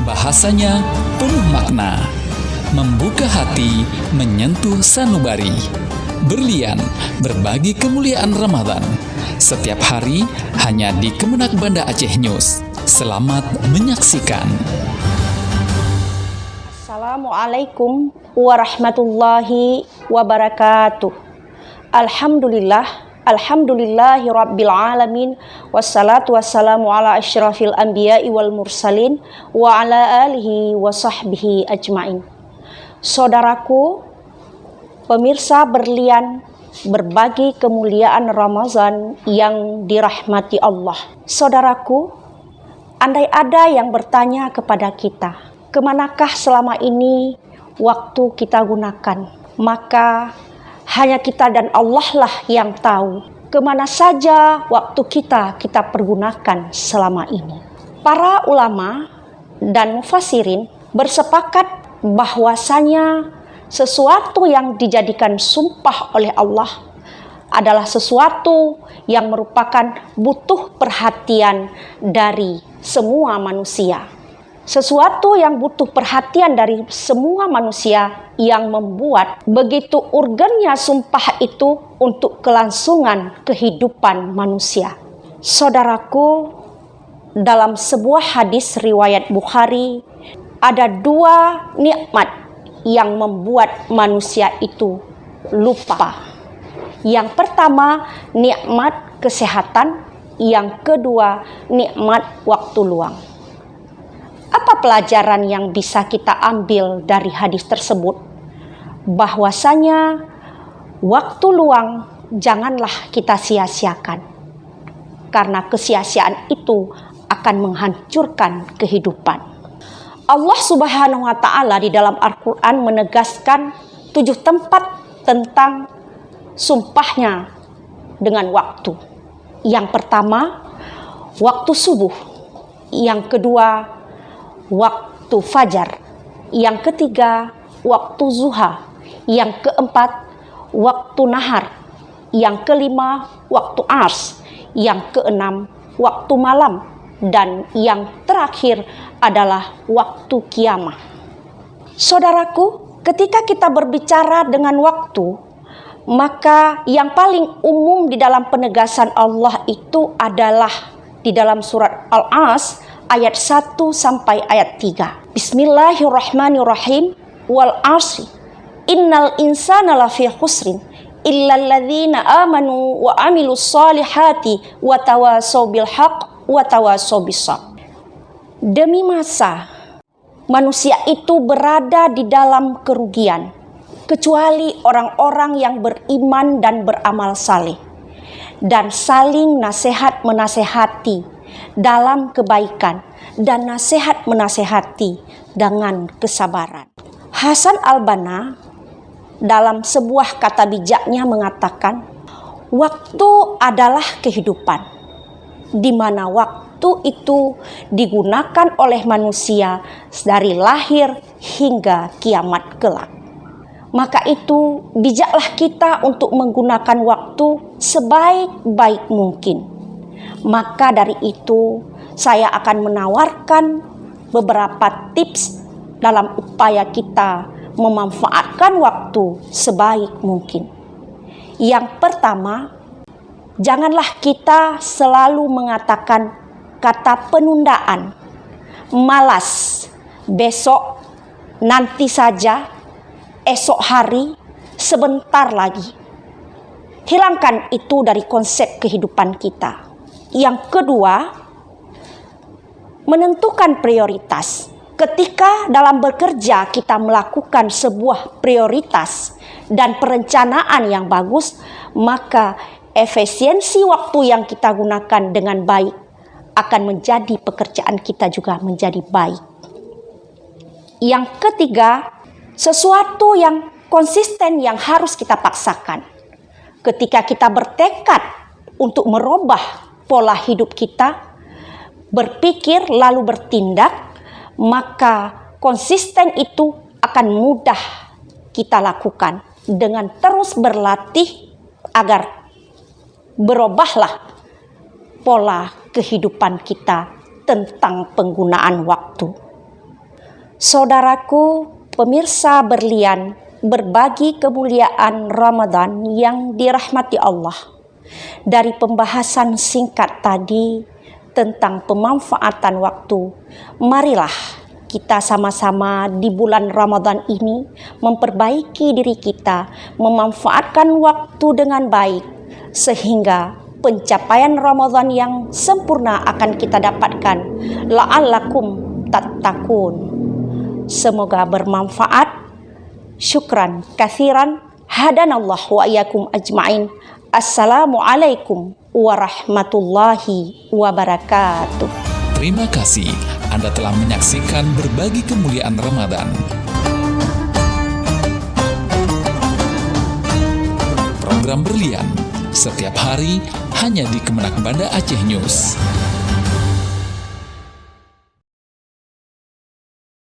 Bahasanya penuh makna, membuka hati, menyentuh sanubari. Berlian, berbagi kemuliaan Ramadan. Setiap hari hanya di Kemenak Banda Aceh News. Selamat menyaksikan. Assalamualaikum warahmatullahi wabarakatuh. Alhamdulillahi rabbil alamin. Wassalatu wassalamu ala asyrafil anbiya'i wal mursalin wa ala alihi wa sahbihi ajmain. Saudaraku, pemirsa Berlian, berbagi kemuliaan Ramadan yang dirahmati Allah. Saudaraku, andai ada yang bertanya kepada kita, kemanakah selama ini waktu kita gunakan? Maka hanya kita dan Allah lah yang tahu kemana saja waktu kita pergunakan selama ini. Para ulama dan mufassirin bersepakat bahwasanya sesuatu yang dijadikan sumpah oleh Allah adalah sesuatu yang merupakan butuh perhatian dari semua manusia. Sesuatu yang butuh perhatian dari semua manusia yang membuat begitu urgennya sumpah itu untuk kelangsungan kehidupan manusia. Saudaraku, dalam sebuah hadis riwayat Bukhari, ada dua nikmat yang membuat manusia itu lupa. Yang pertama, nikmat kesehatan. Yang kedua, nikmat waktu luang. Apa pelajaran yang bisa kita ambil dari hadis tersebut? Bahwasanya waktu luang janganlah kita sia-siakan. Karena kesia-siaan itu akan menghancurkan kehidupan. Allah Subhanahu wa Ta'ala di dalam Al-Quran menegaskan 7 tempat tentang sumpahnya dengan waktu. Yang pertama, waktu subuh. Yang kedua, waktu fajar. Yang ketiga, waktu zuha. Yang keempat, waktu nahar. Yang kelima, waktu ars. Yang keenam, waktu malam. Dan yang terakhir adalah waktu kiamah. Saudaraku, ketika kita berbicara dengan waktu, maka yang paling umum di dalam penegasan Allah itu adalah di dalam surat Al-As ayat 1 sampai ayat 3. Bismillahirrahmanirrahim. Wal asri innal insana lafi khusrin illal ladzina amanu wa amilus solihati wa tawasaw bil haqq wa tawasaw bis sabr. Demi masa, manusia itu berada di dalam kerugian, kecuali orang-orang yang beriman dan beramal saleh dan saling nasihat menasehati dalam kebaikan dan nasihat menasehati dengan kesabaran. Hasan al-Banna dalam sebuah kata bijaknya mengatakan, waktu adalah kehidupan, di mana waktu itu digunakan oleh manusia dari lahir hingga kiamat kelak. Maka itu bijaklah kita untuk menggunakan waktu sebaik-baik mungkin. Maka dari itu saya akan menawarkan beberapa tips dalam upaya kita memanfaatkan waktu sebaik mungkin. Yang pertama, janganlah kita selalu mengatakan kata penundaan, malas, besok, nanti saja, esok hari, sebentar lagi. Hilangkan itu dari konsep kehidupan kita. Yang kedua, menentukan prioritas. Ketika dalam bekerja kita melakukan sebuah prioritas dan perencanaan yang bagus, maka efisiensi waktu yang kita gunakan dengan baik akan menjadi pekerjaan kita juga menjadi baik. Yang ketiga, sesuatu yang konsisten yang harus kita paksakan. Ketika kita bertekad untuk merubah pola hidup kita, berpikir lalu bertindak, maka konsisten itu akan mudah kita lakukan dengan terus berlatih agar berubahlah pola kehidupan kita tentang penggunaan waktu. Saudaraku, pemirsa berlian, berbagi kemuliaan Ramadan yang dirahmati Allah. Dari pembahasan singkat tadi tentang pemanfaatan waktu, marilah kita sama-sama di bulan Ramadan ini memperbaiki diri kita, memanfaatkan waktu dengan baik, sehingga pencapaian Ramadan yang sempurna akan kita dapatkan. La'allakum tattaqun. Semoga bermanfaat. Syukran katsiran. Hadanallah wa iyyakum ajmain. Assalamualaikum warahmatullahi wabarakatuh. Terima kasih Anda telah menyaksikan Berbagi Kemuliaan Ramadan. Program Berlian setiap hari hanya di Kemenak Banda Aceh News.